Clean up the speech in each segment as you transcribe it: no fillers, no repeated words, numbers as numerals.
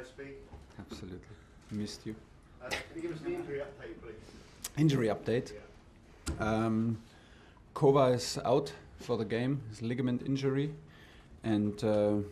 speak. Absolutely. Missed you. Can you give us the injury update, please? Injury update. Yeah. Kova is out for the game. His ligament injury, and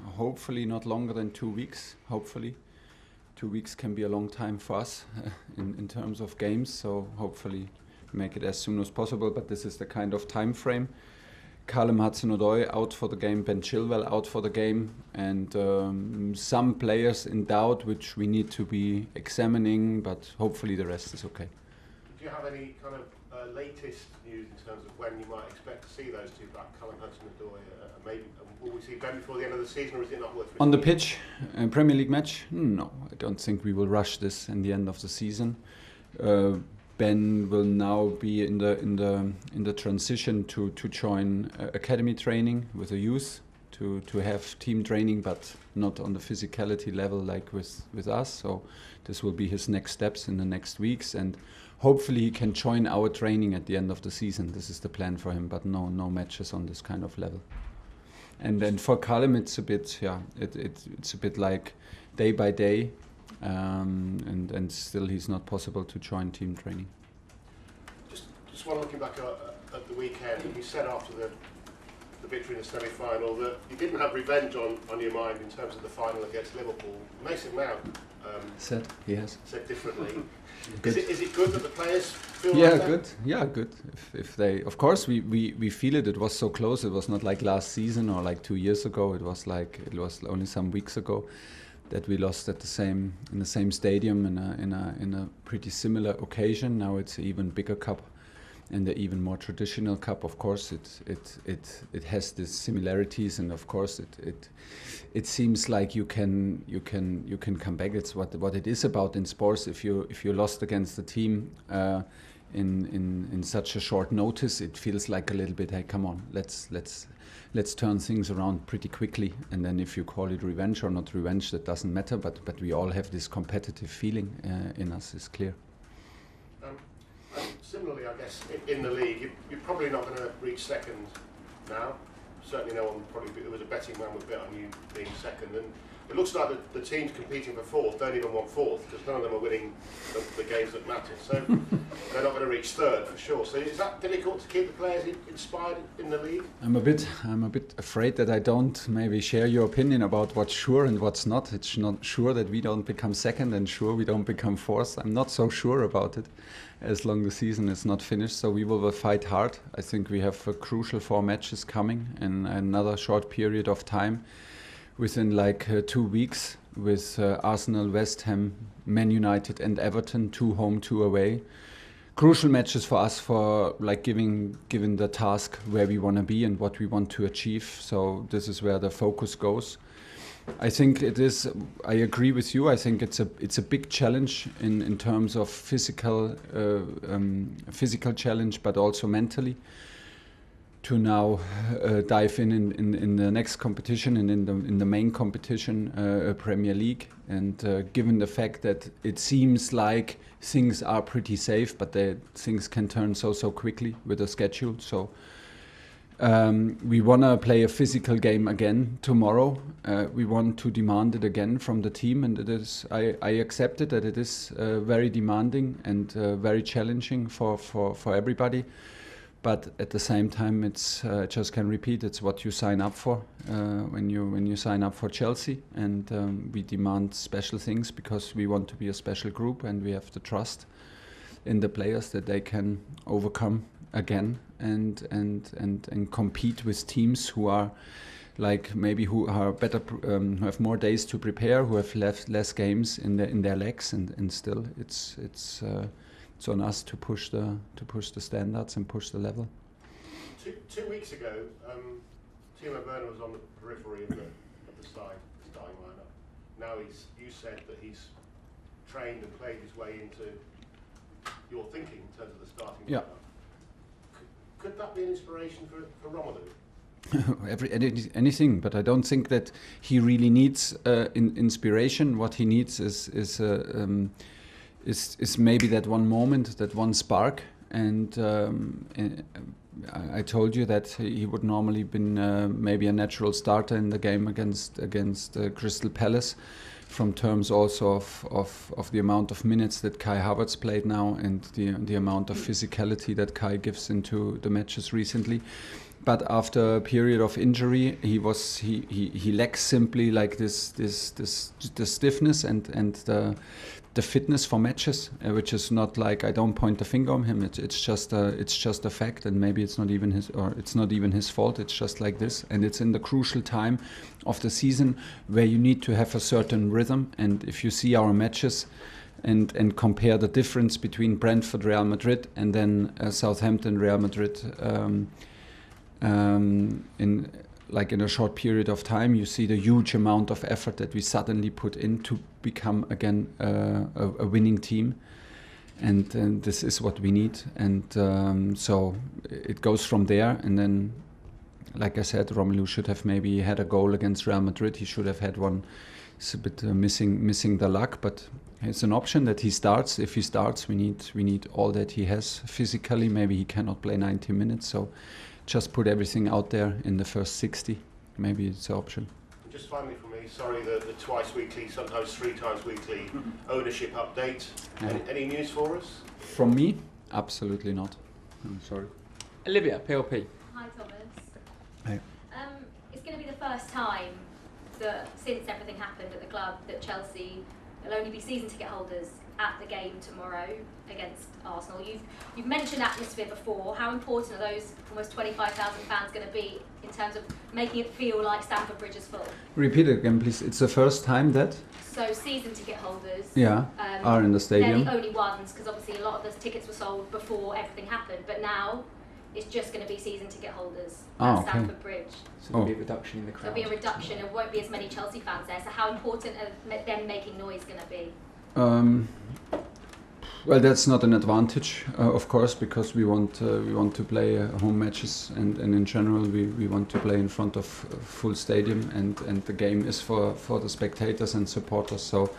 hopefully not longer than 2 weeks. Hopefully, 2 weeks can be a long time for us in terms of games. So hopefully, make it as soon as possible. But this is the kind of time frame. Callum Hudson-Odoi out for the game, Ben Chilwell out for the game, and some players in doubt, which we need to be examining, but hopefully the rest is okay. Do you have any kind of latest news in terms of when you might expect to see those two back, Callum Hudson-Odoi, maybe will we see Ben before the end of the season, or is it not worth it? On the pitch, Premier League match? No, I don't think we will rush this in the end of the season. Ben will now be in the transition to join academy training with the youth, to have team training, but not on the physicality level like with us. So this will be his next steps in the next weeks, and hopefully he can join our training at the end of the season. This is the plan for him, but no matches on this kind of level. And then for Callum, it's a bit it's a bit like day by day. And still he's not possible to join team training. Just while looking back at the weekend, you said after the victory in the semi-final that you didn't have revenge on your mind in terms of the final against Liverpool. Mason Mount said differently. Is it good that the players feel like that? Good. Yeah, good. If they, of course, we feel it. It was so close. It was not like last season or like 2 years ago. It was only some weeks ago that we lost in the same stadium in a pretty similar occasion. Now it's an even bigger cup and an even more traditional cup. Of course, it has these similarities, and of course it seems like you can come back. It's what it is about in sports. If you lost against the team in such a short notice, it feels like a little bit, hey, come on, let's turn things around pretty quickly. And then if you call it revenge or not revenge, that doesn't matter. But we all have this competitive feeling in us. Is clear. Similarly, I guess in the league, you're probably not going to reach second now. Certainly, no one there was a betting man would bet on you being second, and it looks like the teams competing for fourth don't even want fourth, because none of them are winning the games that matter. So they're not going to reach third for sure. So is that difficult to keep the players inspired in the league? I'm a bit afraid that I don't maybe share your opinion about what's sure and what's not. It's not sure that we don't become second, and sure we don't become fourth. I'm not so sure about it, as long the season is not finished. So we will fight hard. I think we have a crucial 4 matches coming in another short period of time, within like 2 weeks, with Arsenal, West Ham, Man United and Everton, 2 home, 2 away. Crucial matches for us, for like given the task where we want to be and what we want to achieve. So this is where the focus goes. I think it is. I agree with you. I think it's a big challenge in terms of physical challenge, but also mentally, to now dive in the next competition and in the main competition, Premier League. And given the fact that it seems like things are pretty safe, but things can turn so quickly with the schedule. So we want to play a physical game again tomorrow. We want to demand it again from the team, and it is. I accept it that it is very demanding and very challenging for everybody. But at the same time, it's just can repeat. It's what you sign up for when you sign up for Chelsea, and we demand special things because we want to be a special group, and we have the trust in the players that they can overcome again and compete with teams who are like maybe who are better, who have more days to prepare, who have less games in their legs, and still it's on us to push the standards and push the level. 2 weeks ago, Timo Werner was on the periphery of the starting lineup. Now you said that he's trained and played his way into your thinking in terms of the starting lineup. Could that be an inspiration for Romelu? Anything, but I don't think that he really needs inspiration. What he needs is maybe that one moment, that one spark. And I told you that he would normally been maybe a natural starter in the game against Crystal Palace, from terms also of the amount of minutes that Kai Havertz played now and the amount of physicality that Kai gives into the matches recently. But after a period of injury, he lacks simply like this stiffness and the fitness for matches, which is not like I don't point the finger on him. It's just a fact, and maybe it's not even his fault. It's just like this, and it's in the crucial time of the season where you need to have a certain rhythm. And if you see our matches and compare the difference between Brentford, Real Madrid, and then Southampton, Real Madrid. In a short period of time, you see the huge amount of effort that we suddenly put in to become again a winning team, and this is what we need. And so it goes from there. And then, like I said, Romelu should have maybe had a goal against Real Madrid. He should have had one. It's a bit missing the luck, but it's an option that he starts. If he starts, we need all that he has physically. Maybe he cannot play 90 minutes, so. Just put everything out there in the first 60. Maybe it's an option. Just finally for me, sorry, the twice weekly, sometimes 3 times weekly ownership update. Yeah. Any news for us? From me? Absolutely not. I'm sorry. Olivia, PLP. Hi, Thomas. Hey. It's going to be the first time that since everything happened at the club that Chelsea will only be season ticket holders at the game tomorrow against Arsenal. You've mentioned atmosphere before. How important are those almost 25,000 fans going to be in terms of making it feel like Stamford Bridge is full? Repeat it again, please. It's the first time that? So season ticket holders are in the stadium. They're the only ones, because obviously a lot of the tickets were sold before everything happened, but now it's just going to be season ticket holders at Stamford Bridge. So there'll be a reduction in the crowd. There'll be a reduction. There won't be as many Chelsea fans there. So how important are them making noise going to be? Well, that's not an advantage, of course, because we want to play home matches, and in general we want to play in front of a full stadium, and the game is for the spectators and supporters. So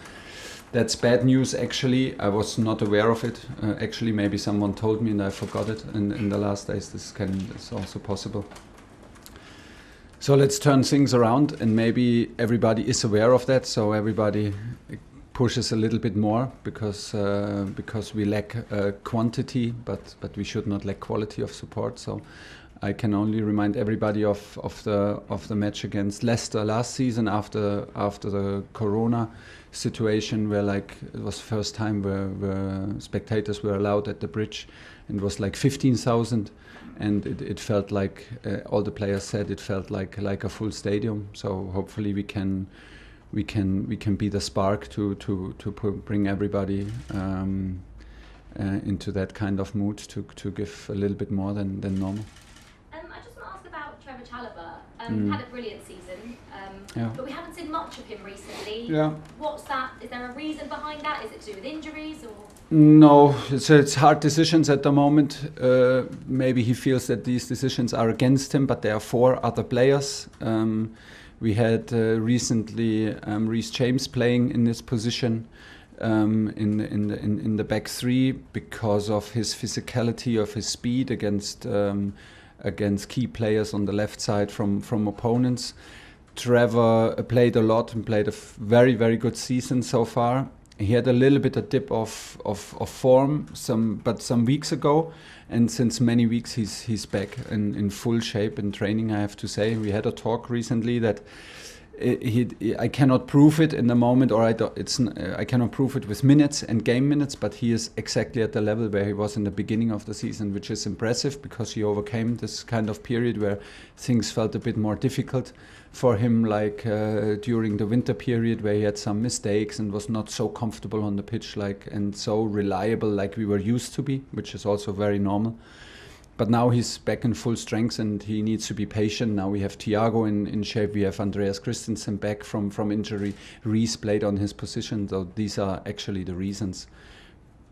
that's bad news. Actually, I was not aware of it. Actually, maybe someone told me and I forgot it. In the last days, this is also possible. So let's turn things around, and maybe everybody is aware of that. So everybody pushes a little bit more because we lack quantity, but we should not lack quality of support. So I can only remind everybody of the match against Leicester last season after the Corona situation, where like it was the first time where spectators were allowed at the bridge, and it was like 15,000, and it felt like all the players said it felt like a full stadium. So hopefully we can be the spark to bring everybody into that kind of mood to give a little bit more than normal. I just want to ask about Trevor Chalobah. Had a brilliant season, but we haven't seen much of him recently. Yeah. What's that? Is there a reason behind that? Is it to do with injuries or? No, it's hard decisions at the moment. Maybe he feels that these decisions are against him, but there are 4 other players. We had recently Reece James playing in this position in the back 3 because of his physicality, of his speed against key players on the left side from opponents. Trevor played a lot and played a very, very good season so far. He had a little bit of dip of form some weeks ago, and since many weeks he's back in full shape in training. I have to say, we had a talk recently that I cannot prove it in the moment, or I cannot prove it with minutes and game minutes, but he is exactly at the level where he was in the beginning of the season, which is impressive because he overcame this kind of period where things felt a bit more difficult for him, like during the winter period where he had some mistakes and was not so comfortable on the pitch, and so reliable like we were used to be, which is also very normal. But now he's back in full strength and he needs to be patient. Now we have Thiago in shape, we have Andreas Christensen back from injury, Reece played on his position, so these are actually the reasons.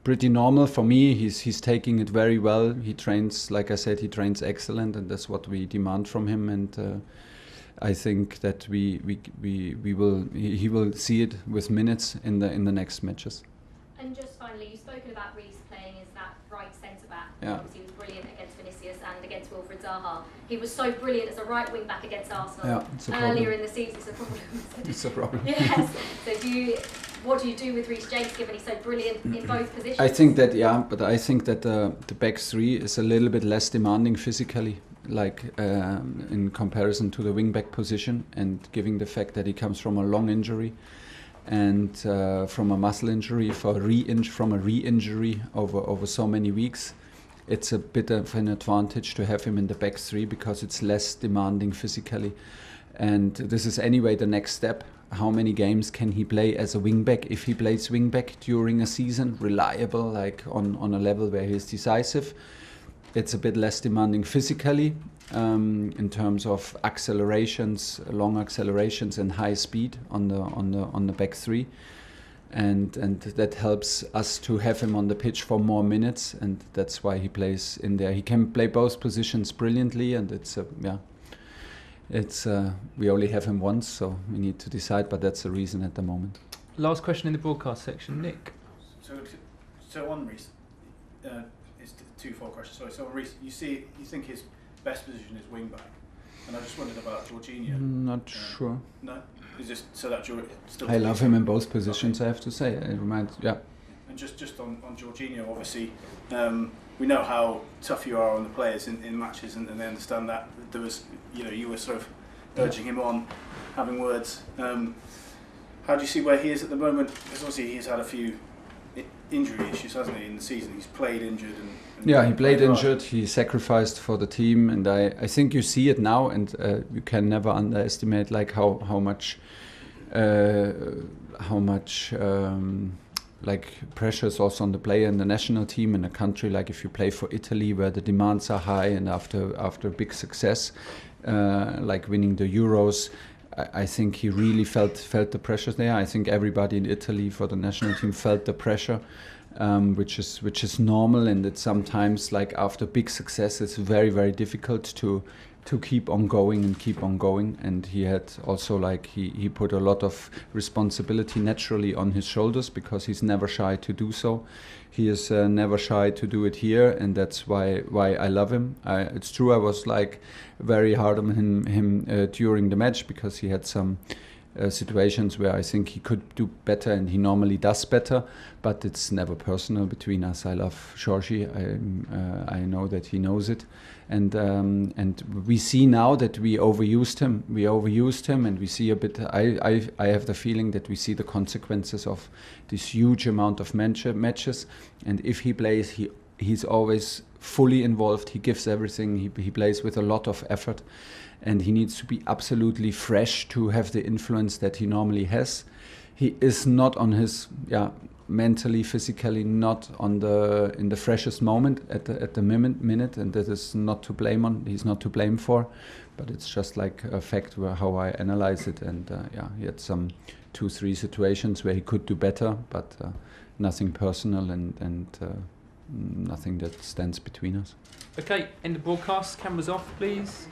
Pretty normal for me. He's taking it very well. He trains, like I said, he trains excellent, and that's what we demand from him. And I think that he will see it with minutes in the next matches. And just finally, you've spoken about Reece playing as that right centre back. Yeah. Obviously, he was brilliant against Vinicius and against Wilfried Zaha. He was so brilliant as a right wing back against Arsenal Yeah, earlier in the season. It's a problem. It's a problem. Yes. So what do you do with Reece James given he's so brilliant in both positions? I think that I think that the back three is a little bit less demanding physically, like in comparison to the wing back position, and given the fact that he comes from a long injury and from a muscle injury from a re-injury over so many weeks, it's a bit of an advantage to have him in the back three because it's less demanding physically. And this is anyway the next step. How many games can he play as a wingback? If he plays wingback during a season, reliable, like on a level where he's decisive, it's a bit less demanding physically in terms of accelerations, long accelerations and high speed on the back three. And that helps us to have him on the pitch for more minutes, and that's why he plays in there. He can play both positions brilliantly, and we only have him once, so we need to decide. But that's the reason at the moment. Last question in the broadcast section, Nick. So on Reece, it's a twofold question. Sorry. So on Reece, you think his best position is wing back, and I just wondered about Jorginho. Not sure. No. Is this so that you're still? I love him in both positions. I have to say. It reminds, yeah. And just on Jorginho, obviously, we know how tough you are on the players in matches, and they understand that. There was, you were sort of urging him on, having words. How do you see where he is at the moment? Because obviously he's had a few injury issues, hasn't he, in the season? He's played injured. He played injured. He sacrificed for the team, and I think you see it now, and you can never underestimate like how much like pressure is also on the player in the national team in a country like if you play for Italy where the demands are high, and after big success like winning the Euros, I think he really felt the pressure there. I think everybody in Italy for the national team felt the pressure, which is normal, and it's sometimes like after big success it's very, very difficult to keep on going, and he had also like he put a lot of responsibility naturally on his shoulders because he's never shy to do so. He is never shy to do it here, and that's why I love him. It's true I was like very hard on him during the match because he had some situations where I think he could do better, and he normally does better, but it's never personal between us. I love Georgie. I know that he knows it, and we see now that we overused him, and we see a bit. I have the feeling that we see the consequences of this huge amount of matches, and if he plays, he's always fully involved. He gives everything. He plays with a lot of effort. And he needs to be absolutely fresh to have the influence that he normally has. He is not on his mentally, physically not in the freshest moment at the minute, and that is not to blame on. He's not to blame for, but it's just like a fact how I analyze it. And he had some 2-3 situations where he could do better, but nothing personal and nothing that stands between us. Okay, end the broadcast. Cameras off, please.